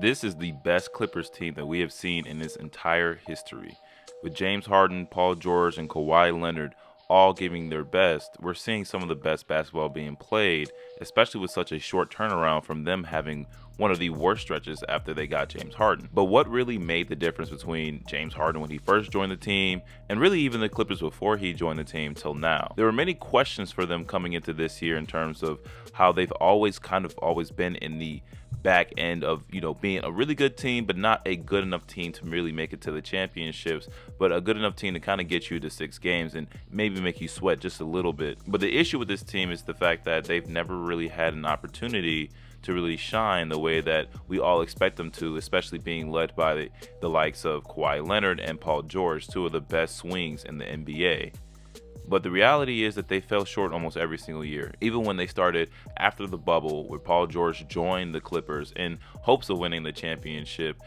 This is the best Clippers team that we have seen in its entire history. With James Harden, Paul George, and Kawhi Leonard all giving their best, we're seeing some of the best basketball being played, especially with such a short turnaround from them having one of the worst stretches after they got James Harden. But what really made the difference between James Harden when he first joined the team and really even the Clippers before he joined the team till now? There were many questions for them coming into this year in terms of how they've always been in the back end of being a really good team but not a good enough team to really make it to the championships, but a good enough team to kind of get you to 6 games and maybe make you sweat just a little bit. But the issue with this team is the fact that they've never really had an opportunity to really shine the way that we all expect them to, especially being led by the likes of Kawhi Leonard and Paul George, two of the best swings in the NBA. But the reality is that they fell short almost every single year. Even when they started after the bubble, where Paul George joined the Clippers in hopes of winning the championship,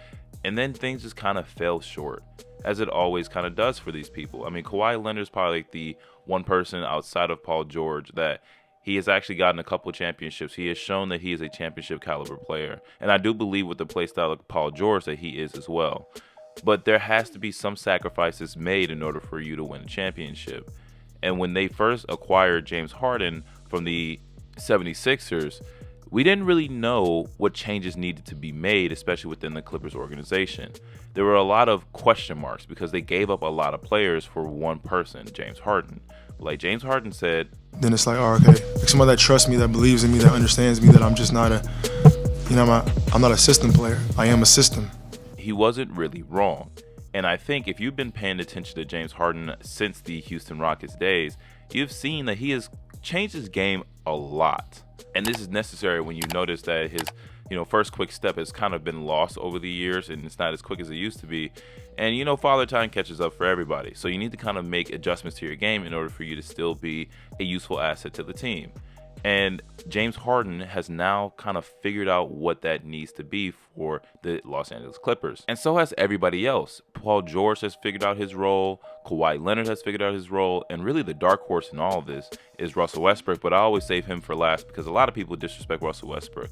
and then things just kind of fell short, as it always kind of does for these people. I mean, Kawhi Leonard is probably like the one person outside of Paul George that he has actually gotten a couple championships. He has shown that he is a championship caliber player. And I do believe with the play style of Paul George that he is as well. But there has to be some sacrifices made in order for you to win a championship. And when they first acquired James Harden from the 76ers, we didn't really know what changes needed to be made, especially within the Clippers organization. There were a lot of question marks because they gave up a lot of players for one person, James Harden. Like James Harden said, then it's like, oh, okay, like somebody that trusts me, that believes in me, that understands me, that I'm just not I'm not a system player. I am a system. He wasn't really wrong. And I think if you've been paying attention to James Harden since the Houston Rockets days, you've seen that he has changed his game a lot. And this is necessary when you notice that his first quick step has kind of been lost over the years and it's not as quick as it used to be. And father time catches up for everybody. So you need to kind of make adjustments to your game in order for you to still be a useful asset to the team. And James Harden has now kind of figured out what that needs to be for the Los Angeles Clippers. And so has everybody else. Paul George has figured out his role. Kawhi Leonard has figured out his role. And really the dark horse in all of this is Russell Westbrook. But I always save him for last because a lot of people disrespect Russell Westbrook.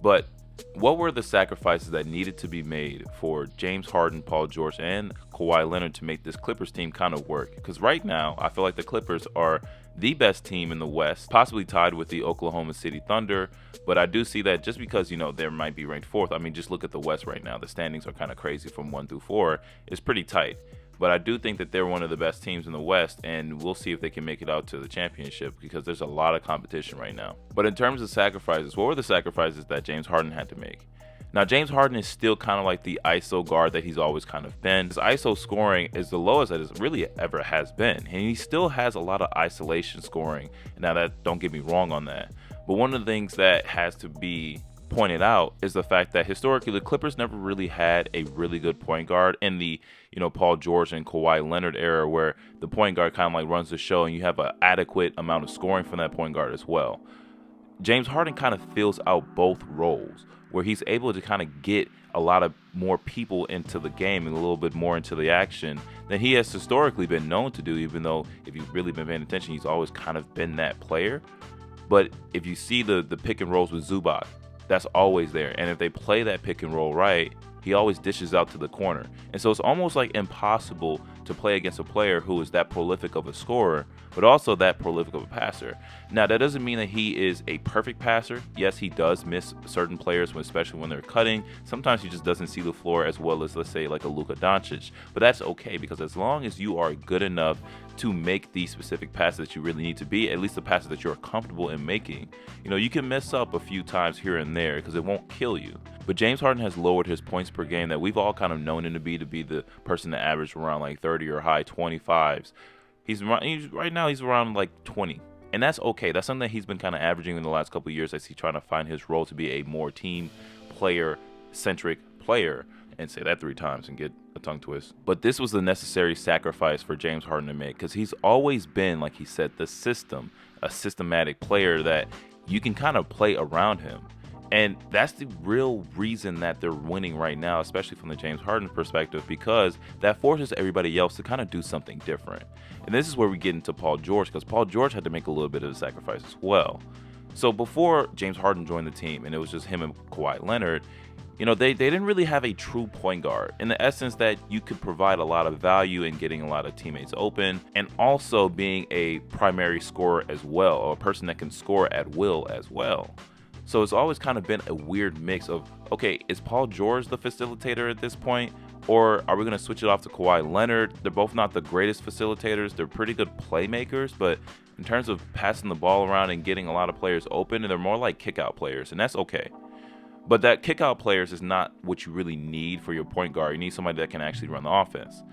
But what were the sacrifices that needed to be made for James Harden, Paul George, and Kawhi Leonard to make this Clippers team kind of work? Because right now, I feel like the Clippers are the best team in the West, possibly tied with the Oklahoma City Thunder. But I do see that just because, they might be ranked fourth. I mean, just look at the West right now. The standings are kind of crazy from 1 through 4. It's pretty tight. But I do think that they're one of the best teams in the West, and we'll see if they can make it out to the championship because there's a lot of competition right now. But in terms of sacrifices, what were the sacrifices that James Harden had to make? Now, James Harden is still kind of like the ISO guard that he's always kind of been. His ISO scoring is the lowest that it really ever has been, and he still has a lot of isolation scoring. Now, that don't get me wrong on that, but one of the things that has to be pointed out is the fact that historically the Clippers never really had a really good point guard in the Paul George and Kawhi Leonard era, where the point guard kind of like runs the show and you have an adequate amount of scoring from that point guard as well. James Harden kind of fills out both roles, where he's able to kind of get a lot of more people into the game and a little bit more into the action than he has historically been known to do, even though if you've really been paying attention, he's always kind of been that player. But if you see the pick and rolls with Zubac, that's always there. And if they play that pick and roll right, he always dishes out to the corner. And so it's almost like impossible to play against a player who is that prolific of a scorer, but also that prolific of a passer. Now, that doesn't mean that he is a perfect passer. Yes, he does miss certain players, especially when they're cutting. Sometimes he just doesn't see the floor as well as, let's say, like a Luka Doncic. But that's okay, because as long as you are good enough to make the specific passes that you really need to be, at least the passes that you're comfortable in making, you can mess up a few times here and there because it won't kill you. But James Harden has lowered his points per game that we've all kind of known him to be the person that averaged around like 30 or high 25s. Right now he's around like 20. And that's okay. That's something that he's been kind of averaging in the last couple of years as he's trying to find his role to be a more team player-centric player. And say that 3 times and get a tongue twist. But this was the necessary sacrifice for James Harden to make, because he's always been, like he said, the system, a systematic player that you can kind of play around him. And that's the real reason that they're winning right now, especially from the James Harden perspective, because that forces everybody else to kind of do something different. And this is where we get into Paul George, because Paul George had to make a little bit of a sacrifice as well. So before James Harden joined the team and it was just him and Kawhi Leonard, they didn't really have a true point guard in the essence that you could provide a lot of value in getting a lot of teammates open and also being a primary scorer as well, or a person that can score at will as well. So it's always kind of been a weird mix of, okay, is Paul George the facilitator at this point? Or are we going to switch it off to Kawhi Leonard? They're both not the greatest facilitators. They're pretty good playmakers, but in terms of passing the ball around and getting a lot of players open, they're more like kick-out players, and that's okay. But that kick-out players is not what you really need for your point guard. You need somebody that can actually run the offense.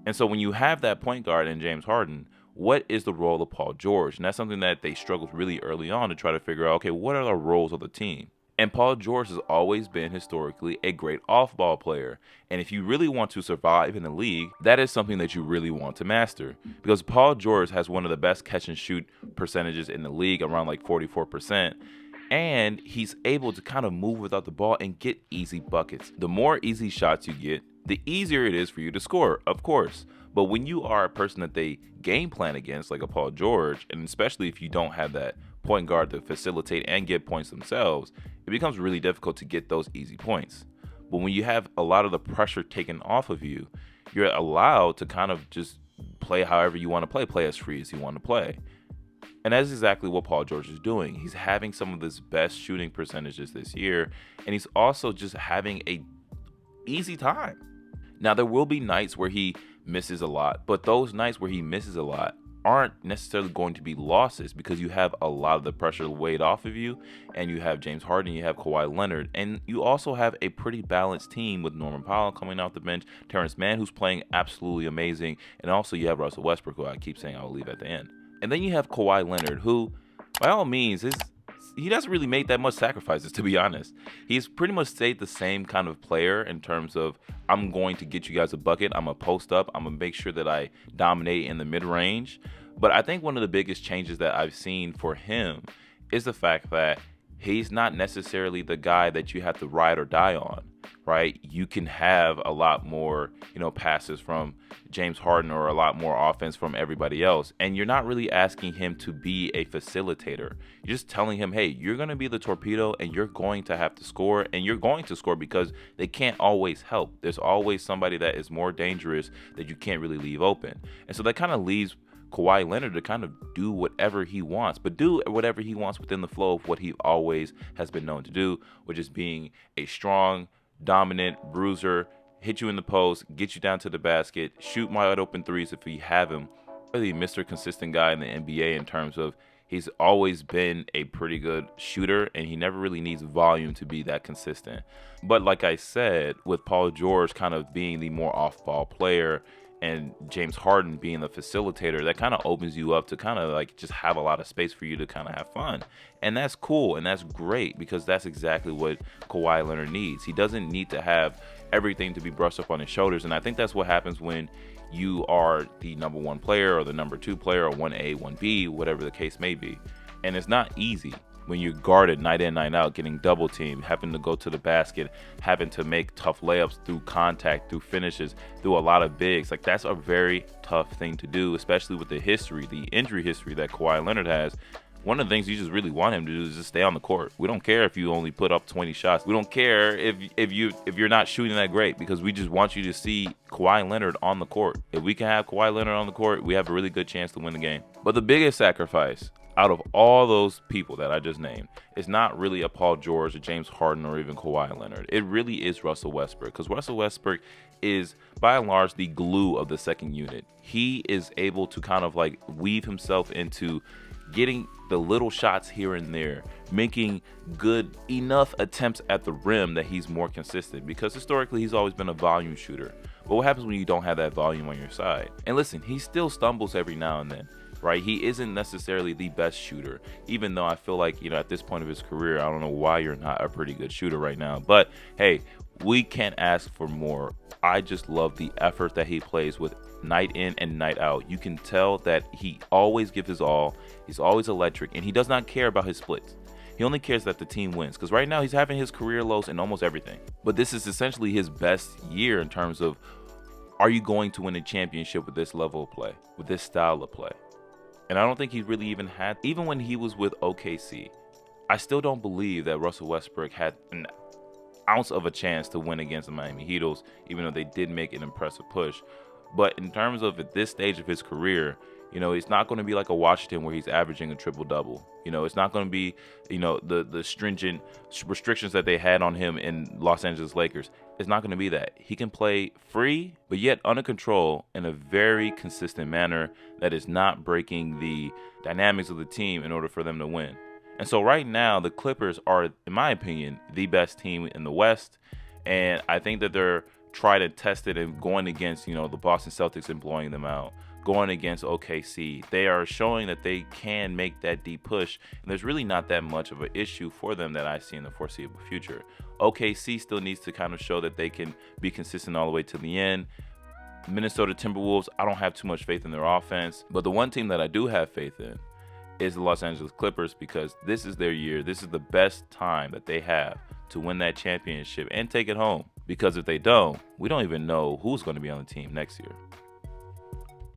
And so when you have that point guard in James Harden, what is the role of Paul George? And that's something that they struggled really early on to try to figure out, okay, what are the roles of the team? And Paul George has always been historically a great off-ball player. And if you really want to survive in the league, that is something that you really want to master. Because Paul George has one of the best catch-and-shoot percentages in the league, around like 44%. And he's able to kind of move without the ball and get easy buckets. The more easy shots you get, the easier it is for you to score, of course. But when you are a person that they game plan against, like a Paul George, and especially if you don't have that point guard to facilitate and get points themselves, it becomes really difficult to get those easy points. But when you have a lot of the pressure taken off of you, you're allowed to kind of just play however you want to play as free as you want to play. And that's exactly what Paul George is doing. He's having some of his best shooting percentages this year, and he's also just having a easy time. Now, there will be nights where he misses a lot, but those nights where he misses a lot aren't necessarily going to be losses because you have a lot of the pressure weighed off of you, and you have James Harden, you have Kawhi Leonard, and you also have a pretty balanced team with Norman Powell coming off the bench, Terrence Mann, who's playing absolutely amazing, and also you have Russell Westbrook, who I keep saying I will leave at the end. And then you have Kawhi Leonard, who, by all means, he doesn't really make that much sacrifices, to be honest. He's pretty much stayed the same kind of player in terms of, I'm going to get you guys a bucket, I'm going to post up, I'm going to make sure that I dominate in the mid-range. But I think one of the biggest changes that I've seen for him is the fact that he's not necessarily the guy that you have to ride or die on, right? You can have a lot more, passes from James Harden or a lot more offense from everybody else. And you're not really asking him to be a facilitator. You're just telling him, hey, you're going to be the torpedo and you're going to have to score, and you're going to score because they can't always help. There's always somebody that is more dangerous that you can't really leave open. And so that kind of leaves Kawhi Leonard to kind of do whatever he wants, but do whatever he wants within the flow of what he always has been known to do, which is being a strong, dominant bruiser, hit you in the post, get you down to the basket, shoot wide open threes if you have him. Really Mr. Consistent guy in the NBA in terms of he's always been a pretty good shooter, and he never really needs volume to be that consistent. But like I said, with Paul George kind of being the more off-ball player and James Harden being the facilitator, that kind of opens you up to kind of like just have a lot of space for you to kind of have fun. And that's cool, and that's great, because that's exactly what Kawhi Leonard needs. He doesn't need to have everything to be brushed up on his shoulders, and I think that's what happens when you are the number one player or the number two player or 1A, 1B, whatever the case may be. And it's not easy when you're guarded night in, night out, getting double teamed, having to go to the basket, having to make tough layups through contact, through finishes, through a lot of bigs. Like, that's a very tough thing to do, especially with the injury history that Kawhi Leonard has. One of the things you just really want him to do is just stay on the court. We don't care if you only put up 20 shots. We don't care if you're not shooting that great, because we just want you to see Kawhi Leonard on the court. If we can have Kawhi Leonard on the court, we have a really good chance to win the game. But the biggest sacrifice out of all those people that I just named is not really a Paul George, a James Harden, or even Kawhi Leonard. It really is Russell Westbrook, because Russell Westbrook is by and large the glue of the second unit. He is able to kind of like weave himself into getting the little shots here and there, making good enough attempts at the rim that he's more consistent, because historically he's always been a volume shooter. But what happens when you don't have that volume on your side? And listen, he still stumbles every now and then, right? He isn't necessarily the best shooter, even though I feel like, at this point of his career, I don't know why you're not a pretty good shooter right now. But hey, we can't ask for more. I just love the effort that he plays with night in and night out. You can tell that he always gives his all. He's always electric, and he does not care about his splits. He only cares that the team wins, because right now he's having his career lows in almost everything. But this is essentially his best year in terms of, are you going to win a championship with this level of play, with this style of play? And I don't think he really even when he was with OKC, I still don't believe that Russell Westbrook had, ounce of a chance to win against the Miami Heatles, even though they did make an impressive push. But in terms of at this stage of his career, it's not going to be like a Washington where he's averaging a triple-double. It's not going to be, the stringent restrictions that they had on him in Los Angeles Lakers. It's not going to be that. He can play free, but yet under control in a very consistent manner that is not breaking the dynamics of the team in order for them to win. And so right now, the Clippers are, in my opinion, the best team in the West. And I think that they're tried and tested and going against, the Boston Celtics and blowing them out. Going against OKC, they are showing that they can make that deep push, and there's really not that much of an issue for them that I see in the foreseeable future. OKC still needs to kind of show that they can be consistent all the way to the end. Minnesota Timberwolves, I don't have too much faith in their offense, but the one team that I do have faith in is the Los Angeles Clippers, because this is their year. This is the best time that they have to win that championship and take it home, because if they don't, we don't even know who's going to be on the team next year.